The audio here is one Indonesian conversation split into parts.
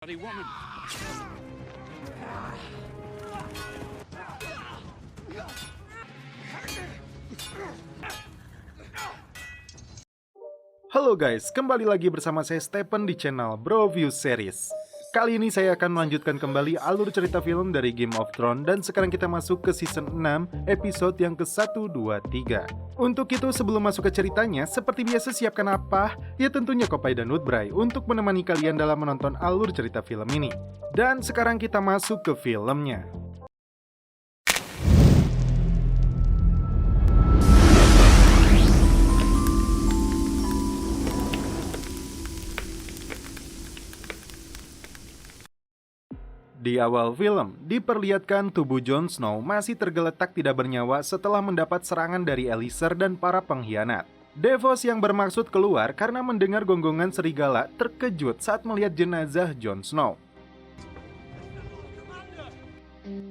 Bloody woman. Halo guys, kembali lagi bersama saya Stephen di channel Bro View Series. Kali ini saya akan melanjutkan kembali alur cerita film dari Game of Thrones dan sekarang kita masuk ke season 6 episode yang ke-1, 2, 3. Untuk itu sebelum masuk ke ceritanya, seperti biasa siapkan apa? Ya tentunya Kopai dan Woodbray untuk menemani kalian dalam menonton alur cerita film ini. Dan sekarang kita masuk ke filmnya. Di awal film, diperlihatkan tubuh Jon Snow masih tergeletak tidak bernyawa setelah mendapat serangan dari Elliser dan para pengkhianat. Davos yang bermaksud keluar karena mendengar gonggongan serigala terkejut saat melihat jenazah Jon Snow.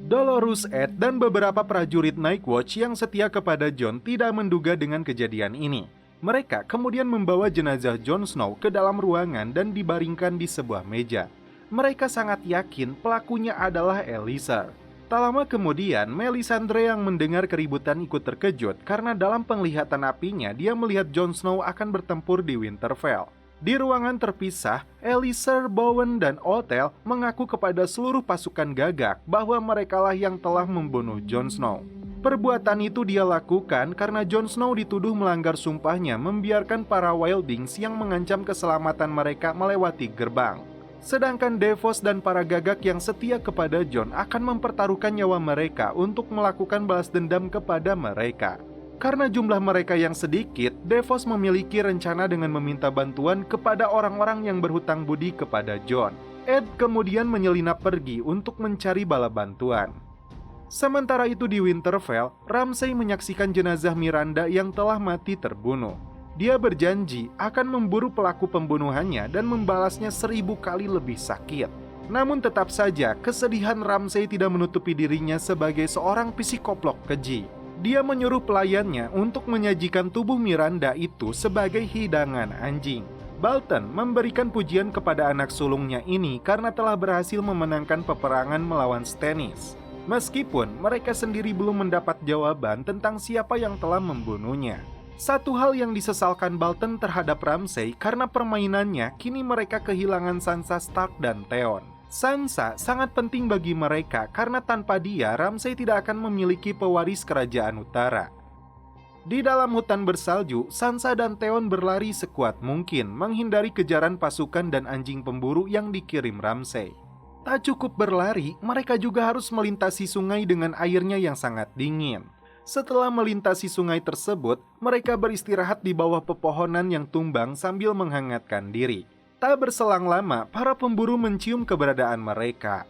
Dolorous Edd dan beberapa prajurit Nightwatch yang setia kepada Jon tidak menduga dengan kejadian ini. Mereka kemudian membawa jenazah Jon Snow ke dalam ruangan dan dibaringkan di sebuah meja. Mereka sangat yakin pelakunya adalah Elliser. Tak lama kemudian, Melisandre yang mendengar keributan ikut terkejut karena dalam penglihatan apinya dia melihat Jon Snow akan bertempur di Winterfell. Di ruangan terpisah, Elliser, Bowen, dan Othel mengaku kepada seluruh pasukan Gagak bahwa merekalah yang telah membunuh Jon Snow. Perbuatan itu dia lakukan karena Jon Snow dituduh melanggar sumpahnya membiarkan para Wildlings yang mengancam keselamatan mereka melewati gerbang. Sedangkan Davos dan para Gagak yang setia kepada Jon akan mempertaruhkan nyawa mereka untuk melakukan balas dendam kepada mereka. Karena jumlah mereka yang sedikit, Davos memiliki rencana dengan meminta bantuan kepada orang-orang yang berhutang budi kepada Jon. Edd kemudian menyelinap pergi untuk mencari bala bantuan. Sementara itu di Winterfell, Ramsay menyaksikan jenazah Myranda yang telah mati terbunuh. Dia berjanji akan memburu pelaku pembunuhannya dan membalasnya 1000 kali lebih sakit. Namun tetap saja, kesedihan Ramsay tidak menutupi dirinya sebagai seorang psikoplok keji. Dia menyuruh pelayannya untuk menyajikan tubuh Myranda itu sebagai hidangan anjing. Bolton memberikan pujian kepada anak sulungnya ini karena telah berhasil memenangkan peperangan melawan Stannis. Meskipun mereka sendiri belum mendapat jawaban tentang siapa yang telah membunuhnya. Satu hal yang disesalkan Bolton terhadap Ramsay karena permainannya, kini mereka kehilangan Sansa Stark dan Theon. Sansa sangat penting bagi mereka karena tanpa dia, Ramsay tidak akan memiliki pewaris kerajaan utara. Di dalam hutan bersalju, Sansa dan Theon berlari sekuat mungkin menghindari kejaran pasukan dan anjing pemburu yang dikirim Ramsay. Tak cukup berlari, mereka juga harus melintasi sungai dengan airnya yang sangat dingin. Setelah melintasi sungai tersebut, mereka beristirahat di bawah pepohonan yang tumbang sambil menghangatkan diri. Tak berselang lama, para pemburu mencium keberadaan mereka.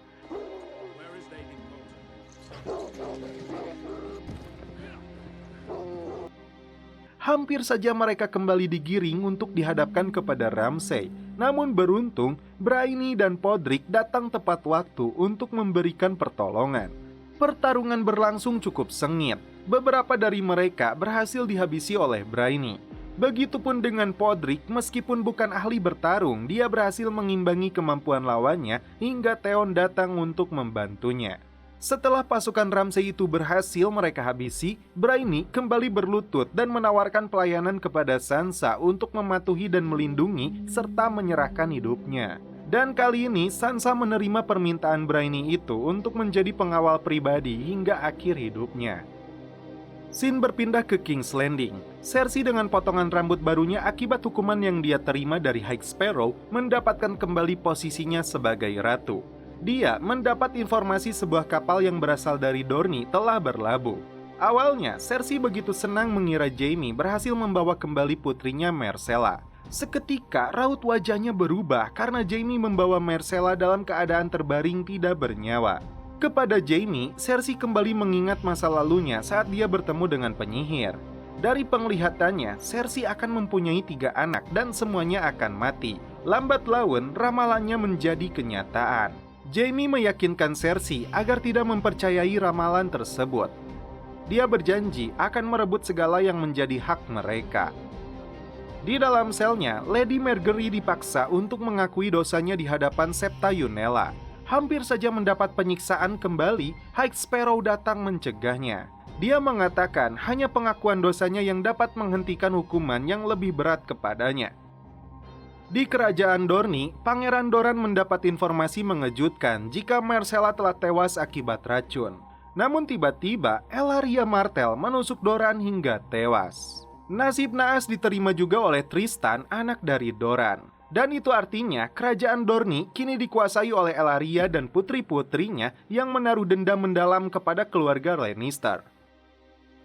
Hampir saja mereka kembali digiring untuk dihadapkan kepada Ramsay. Namun beruntung, Brienne dan Podrick datang tepat waktu untuk memberikan pertolongan. Pertarungan berlangsung cukup sengit. Beberapa dari mereka berhasil dihabisi oleh Brienne. Begitupun dengan Podrick, meskipun bukan ahli bertarung, dia berhasil mengimbangi kemampuan lawannya hingga Theon datang untuk membantunya. Setelah pasukan Ramsay itu berhasil mereka habisi, Brienne kembali berlutut dan menawarkan pelayanan kepada Sansa untuk mematuhi dan melindungi serta menyerahkan hidupnya. Dan kali ini Sansa menerima permintaan Brienne itu untuk menjadi pengawal pribadi hingga akhir hidupnya. Scene berpindah ke King's Landing. Cersei dengan potongan rambut barunya akibat hukuman yang dia terima dari High Sparrow mendapatkan kembali posisinya sebagai ratu. Dia mendapat informasi sebuah kapal yang berasal dari Dorne telah berlabuh. Awalnya, Cersei begitu senang mengira Jaime berhasil membawa kembali putrinya Myrcella. Seketika raut wajahnya berubah karena Jaime membawa Myrcella dalam keadaan terbaring tidak bernyawa. Kepada Jaime, Cersei kembali mengingat masa lalunya saat dia bertemu dengan penyihir. Dari penglihatannya, Cersei akan mempunyai 3 anak dan semuanya akan mati. Lambat laun, ramalannya menjadi kenyataan. Jaime meyakinkan Cersei agar tidak mempercayai ramalan tersebut. Dia berjanji akan merebut segala yang menjadi hak mereka. Di dalam selnya, Lady Margery dipaksa untuk mengakui dosanya di hadapan Septa Unella. Hampir saja mendapat penyiksaan kembali, High Sparrow datang mencegahnya. Dia mengatakan hanya pengakuan dosanya yang dapat menghentikan hukuman yang lebih berat kepadanya. Di kerajaan Dorne, Pangeran Doran mendapat informasi mengejutkan jika Myrcella telah tewas akibat racun. Namun tiba-tiba, Ellaria Martell menusuk Doran hingga tewas. Nasib naas diterima juga oleh Tristan, anak dari Doran. Dan itu artinya kerajaan Dorne kini dikuasai oleh Ellaria dan putri-putrinya yang menaruh dendam mendalam kepada keluarga Lannister.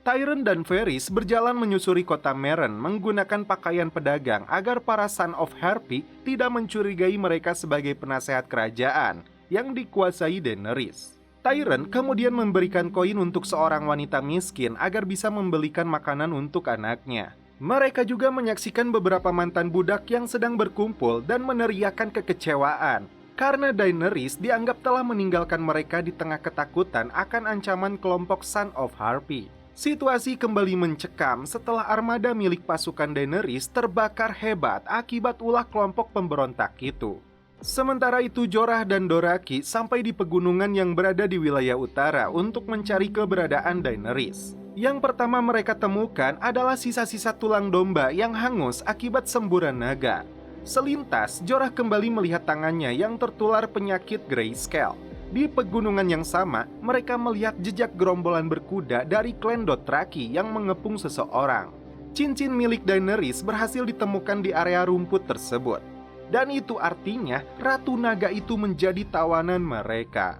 Tyrion dan Varys berjalan menyusuri kota Meereen menggunakan pakaian pedagang agar para Son of Harpy tidak mencurigai mereka sebagai penasehat kerajaan yang dikuasai Daenerys. Tyrion kemudian memberikan koin untuk seorang wanita miskin agar bisa membelikan makanan untuk anaknya. Mereka juga menyaksikan beberapa mantan budak yang sedang berkumpul dan meneriakkan kekecewaan karena Daenerys dianggap telah meninggalkan mereka di tengah ketakutan akan ancaman kelompok Son of Harpy. Situasi kembali mencekam setelah armada milik pasukan Daenerys terbakar hebat akibat ulah kelompok pemberontak itu. Sementara itu Jorah dan Doraki sampai di pegunungan yang berada di wilayah utara untuk mencari keberadaan Daenerys. Yang pertama mereka temukan adalah sisa-sisa tulang domba yang hangus akibat semburan naga. Selintas, Jorah kembali melihat tangannya yang tertular penyakit Grayscale. Di pegunungan yang sama, mereka melihat jejak gerombolan berkuda dari klan Dothraki yang mengepung seseorang. Cincin milik Daenerys berhasil ditemukan di area rumput tersebut. Dan itu artinya Ratu Naga itu menjadi tawanan mereka.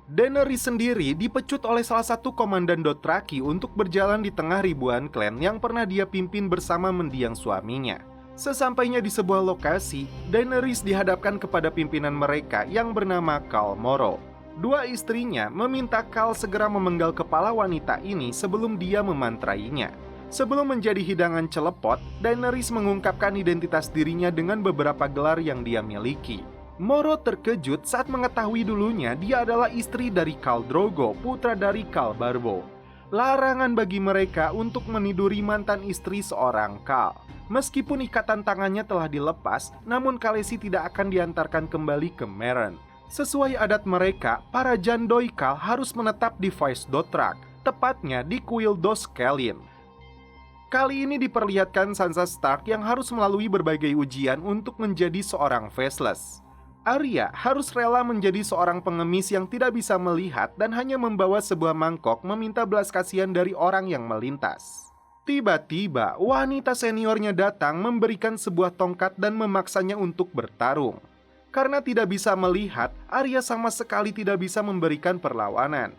Daenerys sendiri dipecut oleh salah satu komandan Dothraki untuk berjalan di tengah ribuan klan yang pernah dia pimpin bersama mendiang suaminya. Sesampainya di sebuah lokasi, Daenerys dihadapkan kepada pimpinan mereka yang bernama Khal Moro. Dua istrinya meminta Khal segera memenggal kepala wanita ini sebelum dia memantrainya. Sebelum menjadi hidangan celepot, Daenerys mengungkapkan identitas dirinya dengan beberapa gelar yang dia miliki. Moro terkejut saat mengetahui dulunya dia adalah istri dari Khal Drogo, putra dari Khal Barbo. Larangan bagi mereka untuk meniduri mantan istri seorang Khal. Meskipun ikatan tangannya telah dilepas, namun Khaleesi tidak akan diantarkan kembali ke Meereen. Sesuai adat mereka, para jandoi Khal harus menetap di Vaes Dothrak, tepatnya di Kuil Dos Kellyn. Kali ini diperlihatkan Sansa Stark yang harus melalui berbagai ujian untuk menjadi seorang faceless. Arya harus rela menjadi seorang pengemis yang tidak bisa melihat dan hanya membawa sebuah mangkok meminta belas kasihan dari orang yang melintas. Tiba-tiba, wanita seniornya datang memberikan sebuah tongkat dan memaksanya untuk bertarung. Karena tidak bisa melihat, Arya sama sekali tidak bisa memberikan perlawanan.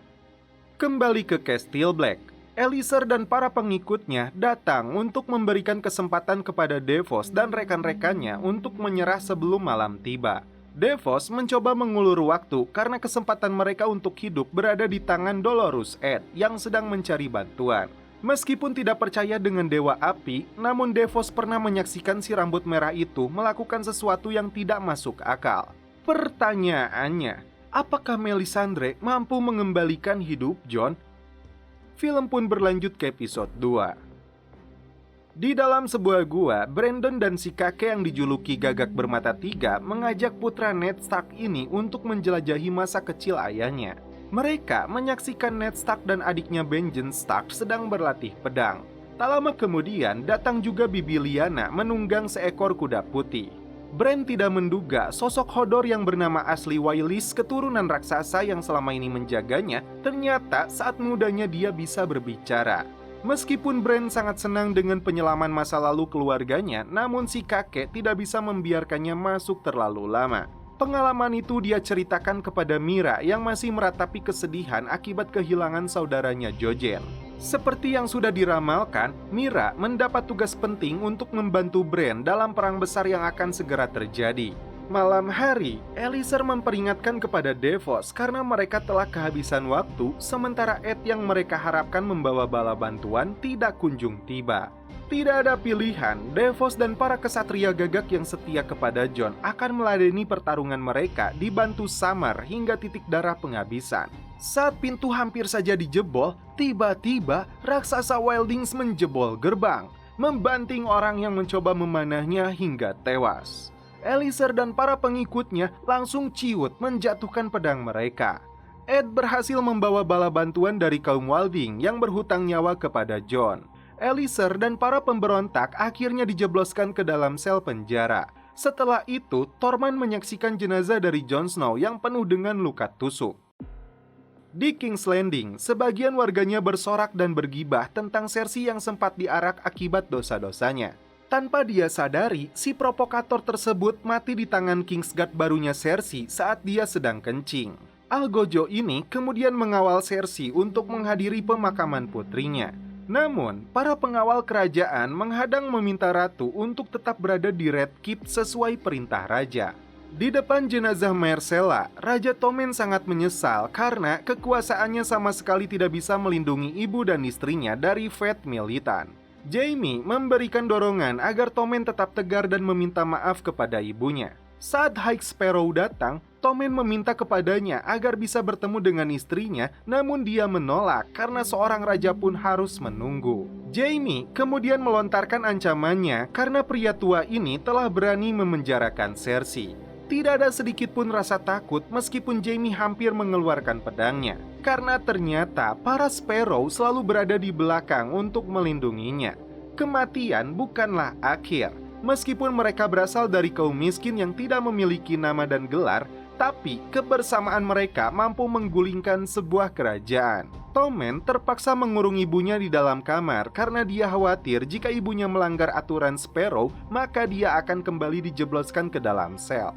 Kembali ke Castle Black, Elysir dan para pengikutnya datang untuk memberikan kesempatan kepada Davos dan rekan-rekannya untuk menyerah sebelum malam tiba. Davos mencoba mengulur waktu karena kesempatan mereka untuk hidup berada di tangan Dolorous Edd yang sedang mencari bantuan. Meskipun tidak percaya dengan Dewa Api, namun Davos pernah menyaksikan si rambut merah itu melakukan sesuatu yang tidak masuk akal. Pertanyaannya, apakah Melisandre mampu mengembalikan hidup Jon? Film pun berlanjut ke episode 2. Di dalam sebuah gua, Brandon dan si kakek yang dijuluki Gagak Bermata Tiga mengajak putra Ned Stark ini untuk menjelajahi masa kecil ayahnya. Mereka menyaksikan Ned Stark dan adiknya Benjen Stark sedang berlatih pedang. Tak lama kemudian, datang juga Bibi Lyanna menunggang seekor kuda putih. Bran tidak menduga sosok Hodor yang bernama Ashley Wylis, keturunan raksasa yang selama ini menjaganya, ternyata saat mudanya dia bisa berbicara. Meskipun Bran sangat senang dengan penyelaman masa lalu keluarganya, namun si kakek tidak bisa membiarkannya masuk terlalu lama. Pengalaman itu dia ceritakan kepada Mira yang masih meratapi kesedihan akibat kehilangan saudaranya Jojen. Seperti yang sudah diramalkan, Mira mendapat tugas penting untuk membantu Bran dalam perang besar yang akan segera terjadi. Malam hari, Elysir memperingatkan kepada Davos karena mereka telah kehabisan waktu, sementara Edd yang mereka harapkan membawa bala bantuan tidak kunjung tiba. Tidak ada pilihan, Davos dan para kesatria gagak yang setia kepada Jon akan meladeni pertarungan mereka dibantu Samar hingga titik darah penghabisan. Saat pintu hampir saja dijebol, tiba-tiba raksasa Wildings menjebol gerbang. membanting orang yang mencoba memanahnya hingga tewas. Eliezer dan para pengikutnya langsung ciut menjatuhkan pedang mereka. Ed berhasil membawa bala bantuan dari kaum Walding yang berhutang nyawa kepada Jon. Eliezer dan para pemberontak akhirnya dijebloskan ke dalam sel penjara. Setelah itu, Tormund menyaksikan jenazah dari Jon Snow yang penuh dengan luka tusuk. Di King's Landing, sebagian warganya bersorak dan bergibah tentang Cersei yang sempat diarak akibat dosa-dosanya. Tanpa dia sadari, si provokator tersebut mati di tangan Kingsguard barunya Cersei saat dia sedang kencing. Algojo ini kemudian mengawal Cersei untuk menghadiri pemakaman putrinya. Namun, para pengawal kerajaan menghadang meminta ratu untuk tetap berada di Red Keep sesuai perintah raja. Di depan jenazah Myrcella, Raja Tommen sangat menyesal karena kekuasaannya sama sekali tidak bisa melindungi ibu dan istrinya dari Fat militan. Jaime memberikan dorongan agar Tommen tetap tegar dan meminta maaf kepada ibunya. Saat High Sparrow datang, Tommen meminta kepadanya agar bisa bertemu dengan istrinya, namun dia menolak karena seorang raja pun harus menunggu. Jaime kemudian melontarkan ancamannya karena pria tua ini telah berani memenjarakan Cersei. Tidak ada sedikit pun rasa takut meskipun Jaime hampir mengeluarkan pedangnya, karena ternyata para Sparrow selalu berada di belakang untuk melindunginya. Kematian bukanlah akhir. Meskipun mereka berasal dari kaum miskin yang tidak memiliki nama dan gelar, tapi kebersamaan mereka mampu menggulingkan sebuah kerajaan. Tommen terpaksa mengurung ibunya di dalam kamar karena dia khawatir jika ibunya melanggar aturan Sparrow, maka dia akan kembali dijebloskan ke dalam sel.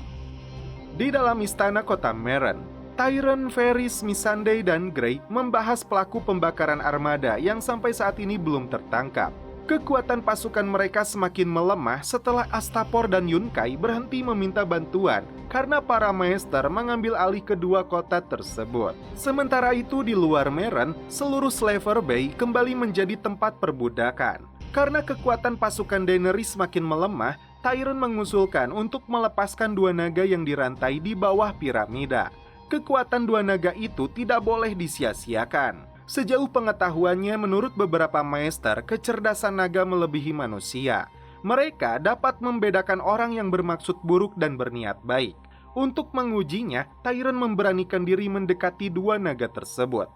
Di dalam istana kota Meereen, Tyrion, Varys, Missandei, dan Grey membahas pelaku pembakaran armada yang sampai saat ini belum tertangkap. Kekuatan pasukan mereka semakin melemah setelah Astapor dan Yunkai berhenti meminta bantuan karena para maester mengambil alih kedua kota tersebut. Sementara itu di luar Meereen, seluruh Slaver Bay kembali menjadi tempat perbudakan. Karena kekuatan pasukan Daenerys semakin melemah, Tyrion mengusulkan untuk melepaskan dua naga yang dirantai di bawah piramida. Kekuatan dua naga itu tidak boleh disia-siakan. Sejauh pengetahuannya, menurut beberapa maester, kecerdasan naga melebihi manusia. Mereka dapat membedakan orang yang bermaksud buruk dan berniat baik. Untuk mengujinya, Tyrion memberanikan diri mendekati dua naga tersebut.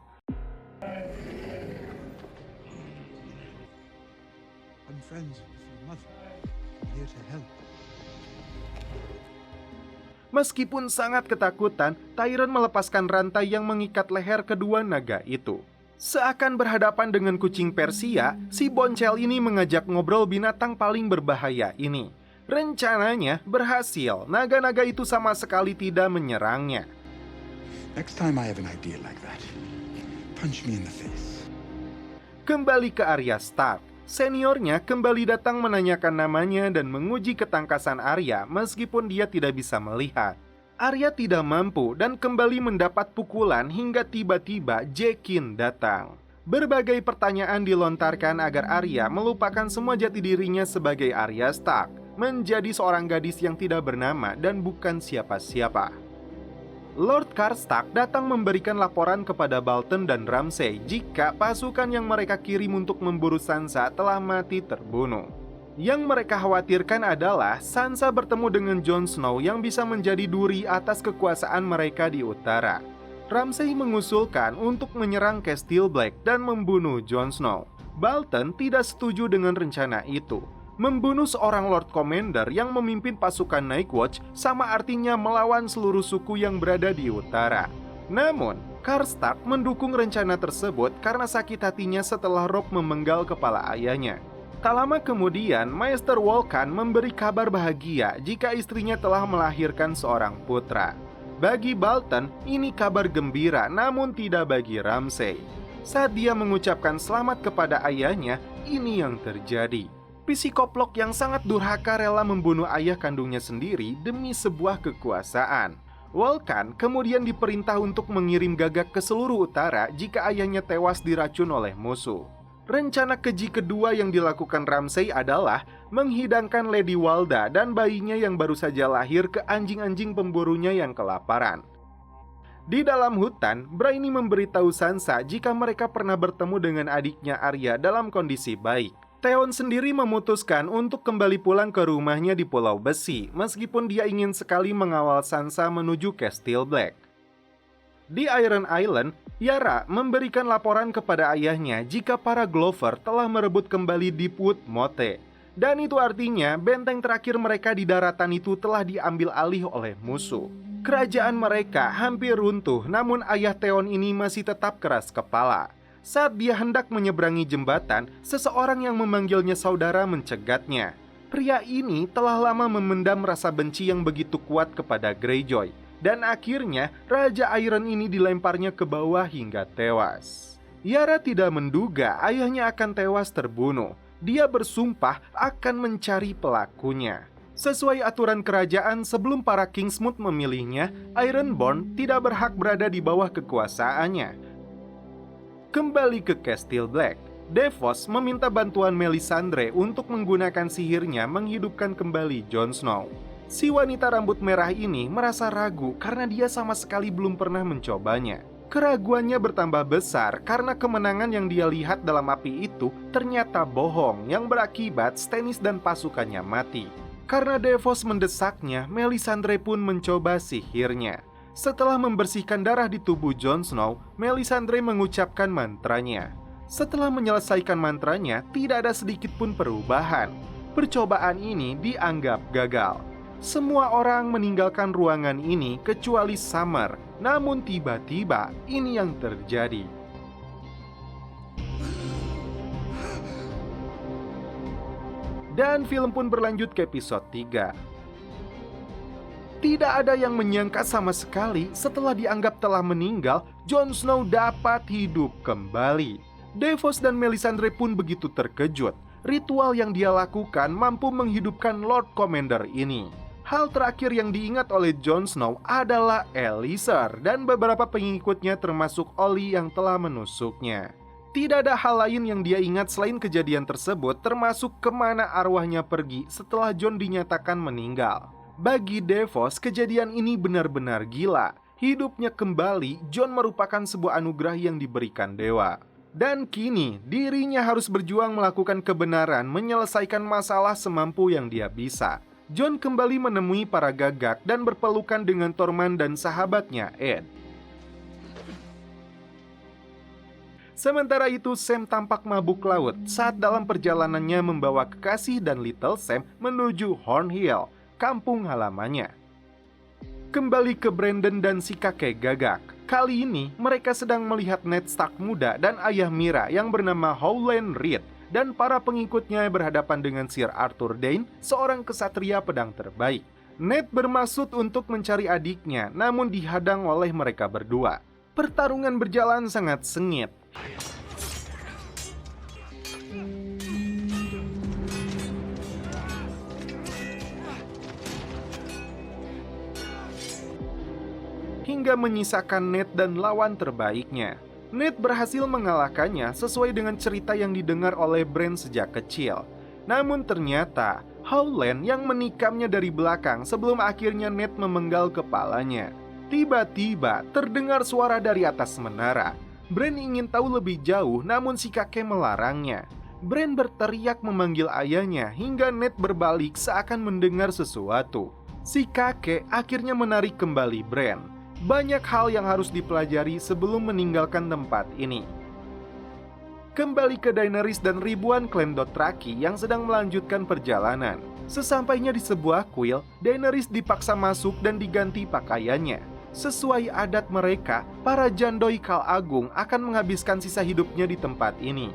Meskipun sangat ketakutan, Tyrion melepaskan rantai yang mengikat leher kedua naga itu. Seakan berhadapan dengan kucing Persia, si Boncel ini mengajak ngobrol binatang paling berbahaya ini. Rencananya berhasil, naga-naga itu sama sekali tidak menyerangnya. Next time I have an idea like that, punch me in the face. Kembali ke Arya Stark, seniornya kembali datang menanyakan namanya dan menguji ketangkasan Arya meskipun dia tidak bisa melihat. Arya tidak mampu dan kembali mendapat pukulan hingga tiba-tiba Jaqen datang. Berbagai pertanyaan dilontarkan agar Arya melupakan semua jati dirinya sebagai Arya Stark, menjadi seorang gadis yang tidak bernama dan bukan siapa-siapa. Lord Karstark datang memberikan laporan kepada Bolton dan Ramsay jika pasukan yang mereka kirim untuk memburu Sansa telah mati terbunuh. Yang mereka khawatirkan adalah Sansa bertemu dengan Jon Snow yang bisa menjadi duri atas kekuasaan mereka di utara. Ramsay mengusulkan untuk menyerang Castle Black dan membunuh Jon Snow. Bolton tidak setuju dengan rencana itu. Membunuh seorang Lord Commander yang memimpin pasukan Nightwatch sama artinya melawan seluruh suku yang berada di utara. Namun, Karstark mendukung rencana tersebut karena sakit hatinya setelah Robb memenggal kepala ayahnya. Tak lama kemudian, Maester Wolkan memberi kabar bahagia jika istrinya telah melahirkan seorang putra. Bagi Bolton, ini kabar gembira, namun tidak bagi Ramsay. Saat dia mengucapkan selamat kepada ayahnya, ini yang terjadi. Psikoplok yang sangat durhaka rela membunuh ayah kandungnya sendiri demi sebuah kekuasaan. Wolkan kemudian diperintah untuk mengirim gagak ke seluruh utara jika ayahnya tewas diracun oleh musuh. Rencana keji kedua yang dilakukan Ramsay adalah menghidangkan Lady Walda dan bayinya yang baru saja lahir ke anjing-anjing pemburunya yang kelaparan. Di dalam hutan, Brainy memberitahu Sansa jika mereka pernah bertemu dengan adiknya Arya dalam kondisi baik. Theon sendiri memutuskan untuk kembali pulang ke rumahnya di Pulau Besi, meskipun dia ingin sekali mengawal Sansa menuju Castle Black. Di Iron Island, Yara memberikan laporan kepada ayahnya jika para Glover telah merebut kembali Deepwood Motte. Dan itu artinya benteng terakhir mereka di daratan itu telah diambil alih oleh musuh. Kerajaan mereka hampir runtuh, namun ayah Theon ini masih tetap keras kepala. Saat dia hendak menyeberangi jembatan, seseorang yang memanggilnya saudara mencegatnya. Pria ini telah lama memendam rasa benci yang begitu kuat kepada Greyjoy. Dan akhirnya, Raja Iron ini dilemparnya ke bawah hingga tewas. Yara tidak menduga ayahnya akan tewas terbunuh. Dia bersumpah akan mencari pelakunya. Sesuai aturan kerajaan, sebelum para Kingsmoot memilihnya, Ironborn tidak berhak berada di bawah kekuasaannya. Kembali ke Castle Black, Davos meminta bantuan Melisandre untuk menggunakan sihirnya menghidupkan kembali Jon Snow. Si wanita rambut merah ini merasa ragu karena dia sama sekali belum pernah mencobanya. Keraguannya bertambah besar karena kemenangan yang dia lihat dalam api itu ternyata bohong yang berakibat Stannis dan pasukannya mati. Karena Davos mendesaknya, Melisandre pun mencoba sihirnya. Setelah membersihkan darah di tubuh Jon Snow, Melisandre mengucapkan mantranya. Setelah menyelesaikan mantranya, tidak ada sedikit pun perubahan. Percobaan ini dianggap gagal. Semua orang meninggalkan ruangan ini kecuali Summer. Namun tiba-tiba ini yang terjadi. Dan film pun berlanjut ke episode 3. Tidak ada yang menyangka sama sekali setelah dianggap telah meninggal, Jon Snow dapat hidup kembali. Davos dan Melisandre pun begitu terkejut. Ritual yang dia lakukan mampu menghidupkan Lord Commander ini. Hal terakhir yang diingat oleh Jon Snow adalah Elysar dan beberapa pengikutnya termasuk Olly yang telah menusuknya. Tidak ada hal lain yang dia ingat selain kejadian tersebut, termasuk kemana arwahnya pergi setelah Jon dinyatakan meninggal. Bagi Davos, kejadian ini benar-benar gila. Hidupnya kembali, Jon merupakan sebuah anugerah yang diberikan dewa. Dan kini, dirinya harus berjuang melakukan kebenaran, menyelesaikan masalah semampu yang dia bisa. Jon kembali menemui para gagak dan berpelukan dengan Tormund dan sahabatnya, Ed. Sementara itu, Sam tampak mabuk laut saat dalam perjalanannya membawa kekasih dan Little Sam menuju Horn Hill, kampung halamannya. Kembali ke Brandon dan si kakek gagak. Kali ini mereka sedang melihat Ned Stark muda dan ayah Mira yang bernama Howland Reed dan para pengikutnya berhadapan dengan Sir Arthur Dayne, seorang kesatria pedang terbaik. Ned bermaksud untuk mencari adiknya, namun dihadang oleh mereka berdua. Pertarungan berjalan sangat sengit. Hingga menyisakan Ned dan lawan terbaiknya. Ned berhasil mengalahkannya sesuai dengan cerita yang didengar oleh Bran sejak kecil. Namun ternyata Howland yang menikamnya dari belakang sebelum akhirnya Ned memenggal kepalanya. Tiba-tiba terdengar suara dari atas menara. Bran ingin tahu lebih jauh, namun si kakek melarangnya. Bran berteriak memanggil ayahnya hingga Ned berbalik seakan mendengar sesuatu. Si kakek akhirnya menarik kembali Bran. Banyak hal yang harus dipelajari sebelum meninggalkan tempat ini. Kembali ke Daenerys dan ribuan klan Dothraki yang sedang melanjutkan perjalanan. Sesampainya di sebuah kuil, Daenerys dipaksa masuk dan diganti pakaiannya. Sesuai adat mereka, para jandoi Khal Agung akan menghabiskan sisa hidupnya di tempat ini.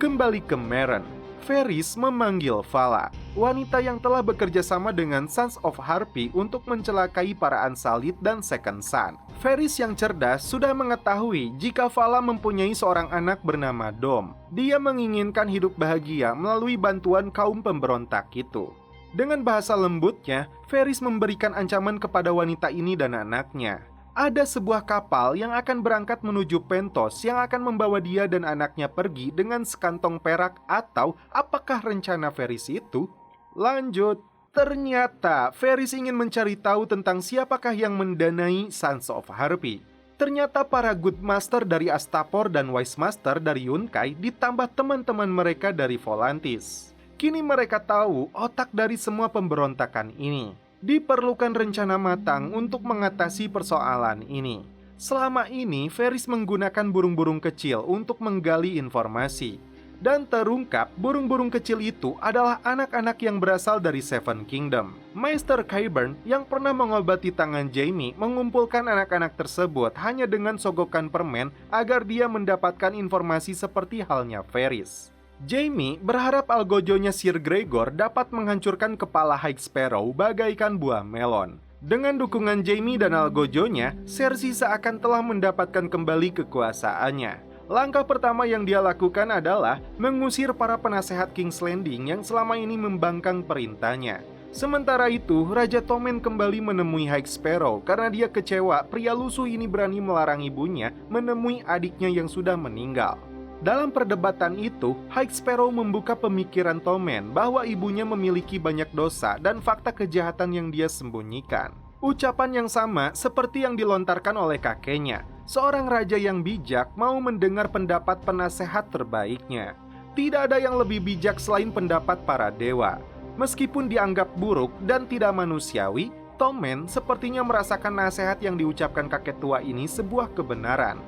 Kembali ke Meereen, Varys memanggil Vala, wanita yang telah bekerja sama dengan Sons of Harpy untuk mencelakai para Unsullied dan Second Son. Varys yang cerdas sudah mengetahui jika Vala mempunyai seorang anak bernama Dom. Dia menginginkan hidup bahagia melalui bantuan kaum pemberontak itu. Dengan bahasa lembutnya, Varys memberikan ancaman kepada wanita ini dan anaknya. Ada sebuah kapal yang akan berangkat menuju Pentos yang akan membawa dia dan anaknya pergi dengan sekantong perak, atau apakah rencana Varys itu? Lanjut, ternyata Varys ingin mencari tahu tentang siapakah yang mendanai Sons of Harpy. Ternyata para Good Master dari Astapor dan Wise Master dari Yunkai ditambah teman-teman mereka dari Volantis. Kini mereka tahu otak dari semua pemberontakan ini. Diperlukan rencana matang untuk mengatasi persoalan ini. Selama ini, Varys menggunakan burung-burung kecil untuk menggali informasi. Dan terungkap, burung-burung kecil itu adalah anak-anak yang berasal dari Seven Kingdom. Maester Qyburn yang pernah mengobati tangan Jaime mengumpulkan anak-anak tersebut hanya dengan sogokan permen agar dia mendapatkan informasi seperti halnya Varys. Jaime berharap algojonya Sir Gregor dapat menghancurkan kepala High Sparrow bagaikan buah melon. Dengan dukungan Jaime dan algojonya, Cersei seakan telah mendapatkan kembali kekuasaannya. Langkah pertama yang dia lakukan adalah mengusir para penasehat King's Landing yang selama ini membangkang perintahnya. Sementara itu, Raja Tommen kembali menemui High Sparrow karena dia kecewa pria lusuh ini berani melarang ibunya menemui adiknya yang sudah meninggal. Dalam perdebatan itu, High Sparrow membuka pemikiran Tommen bahwa ibunya memiliki banyak dosa dan fakta kejahatan yang dia sembunyikan. Ucapan yang sama seperti yang dilontarkan oleh kakeknya. Seorang raja yang bijak mau mendengar pendapat penasehat terbaiknya. Tidak ada yang lebih bijak selain pendapat para dewa. Meskipun dianggap buruk dan tidak manusiawi, Tommen sepertinya merasakan nasihat yang diucapkan kakek tua ini sebuah kebenaran.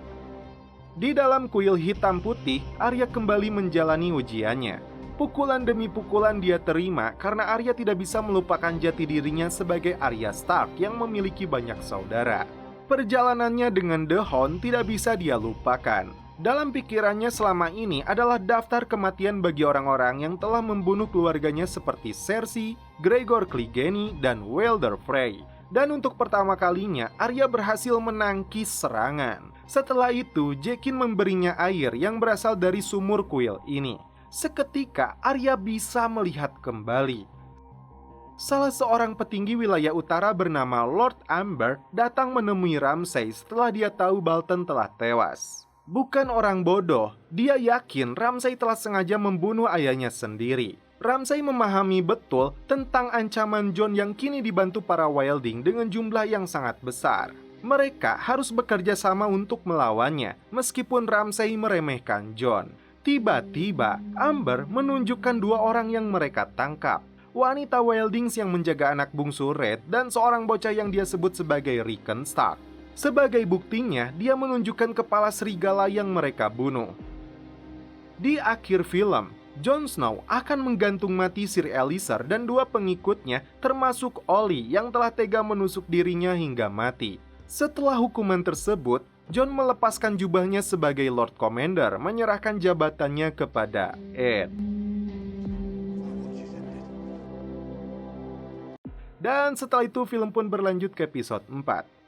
Di dalam kuil hitam putih, Arya kembali menjalani ujiannya. Pukulan demi pukulan dia terima karena Arya tidak bisa melupakan jati dirinya sebagai Arya Stark yang memiliki banyak saudara. Perjalanannya dengan The Hound tidak bisa dia lupakan. Dalam pikirannya selama ini adalah daftar kematian bagi orang-orang yang telah membunuh keluarganya seperti Cersei, Gregor Clegane, dan Walder Frey. Dan untuk pertama kalinya, Arya berhasil menangkis serangan. Setelah itu, Jaqen memberinya air yang berasal dari sumur kuil ini. Seketika, Arya bisa melihat kembali. Salah seorang petinggi wilayah utara bernama Lord Amber datang menemui Ramsay setelah dia tahu Bolton telah tewas. Bukan orang bodoh, dia yakin Ramsay telah sengaja membunuh ayahnya sendiri. Ramsay memahami betul tentang ancaman Jon yang kini dibantu para Wilding dengan jumlah yang sangat besar. Mereka harus bekerja sama untuk melawannya, meskipun Ramsay meremehkan Jon. Tiba-tiba, Amber menunjukkan dua orang yang mereka tangkap. Wanita Wildings yang menjaga anak bungsu Red dan seorang bocah yang dia sebut sebagai Rickon Stark. Sebagai buktinya, dia menunjukkan kepala serigala yang mereka bunuh. Di akhir film, Jon Snow akan menggantung mati Sir Elliser dan dua pengikutnya termasuk Olly yang telah tega menusuk dirinya hingga mati. Setelah hukuman tersebut, Jon melepaskan jubahnya sebagai Lord Commander, menyerahkan jabatannya kepada Ed. Dan setelah itu film pun berlanjut ke episode 4.